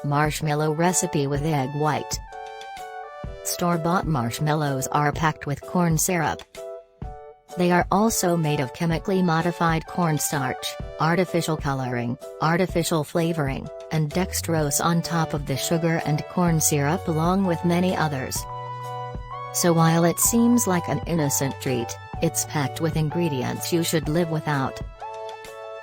Marshmallow recipe with egg white. Store-bought marshmallows are packed with corn syrup. They are also made of chemically modified cornstarch, artificial coloring, artificial flavoring, and dextrose on top of the sugar and corn syrup along with many others. So while it seems like an innocent treat, it's packed with ingredients you should live without.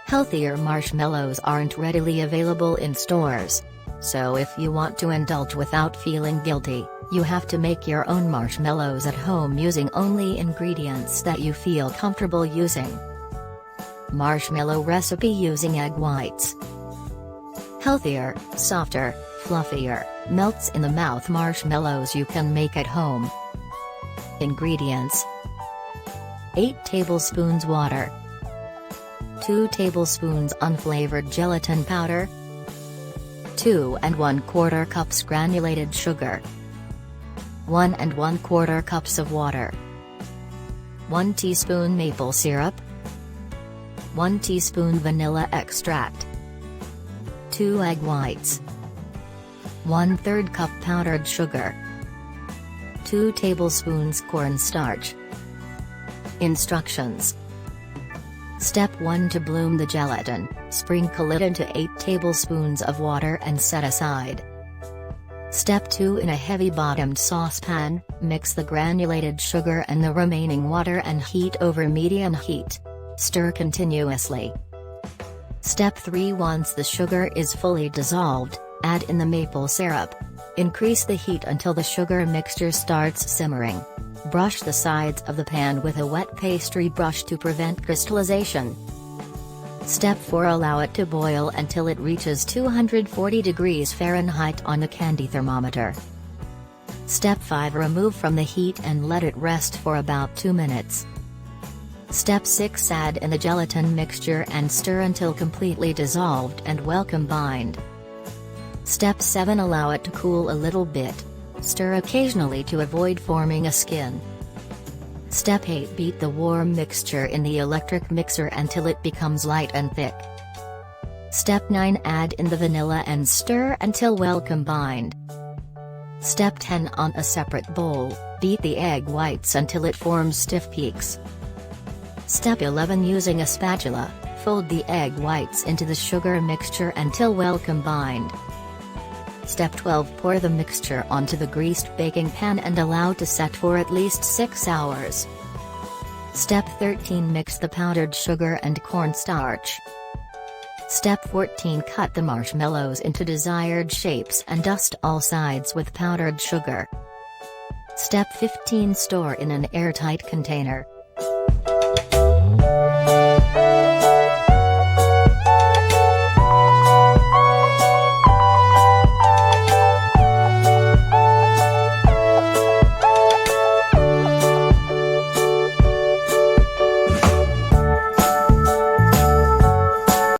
Healthier marshmallows aren't readily available in stores. So if you want to indulge without feeling guilty, you have to make your own marshmallows at home using only ingredients that you feel comfortable using. Marshmallow recipe using egg whites. Healthier, softer, fluffier, melts in the mouth marshmallows you can make at home. Ingredients: 8 tablespoons water, 2 tablespoons unflavored gelatin powder, 2 1/4 cups granulated sugar, 1 1/4 cups of water, 1 teaspoon maple syrup, 1 teaspoon vanilla extract, 2 egg whites, 1/3 cup powdered sugar, 2 tablespoons cornstarch. Instructions. Step 1: To bloom the gelatin, sprinkle it into 8 tablespoons of water and set aside. Step 2: In a heavy-bottomed saucepan, mix the granulated sugar and the remaining water and heat over medium heat. Stir continuously. Step 3: Once the sugar is fully dissolved, add in the maple syrup. Increase the heat until the sugar mixture starts simmering. Brush the sides of the pan with a wet pastry brush to prevent crystallization. Step 4: Allow it to boil until it reaches 240 degrees Fahrenheit on the candy thermometer. Step 5: Remove from the heat and let it rest for about 2 minutes. Step 6: Add in the gelatin mixture and stir until completely dissolved and well combined. Step 7: Allow it to cool a little bit. Stir occasionally to avoid forming a skin. Step 8: Beat the warm mixture in the electric mixer until it becomes light and thick. Step 9: Add in the vanilla and stir until well combined. Step 10: On a separate bowl, beat the egg whites until it forms stiff peaks. Step 11: Using a spatula, fold the egg whites into the sugar mixture until well combined. Step 12: Pour the mixture onto the greased baking pan and allow to set for at least 6 hours. Step 13: Mix the powdered sugar and cornstarch. Step 14: Cut the marshmallows into desired shapes and dust all sides with powdered sugar. Step 15: Store in an airtight container,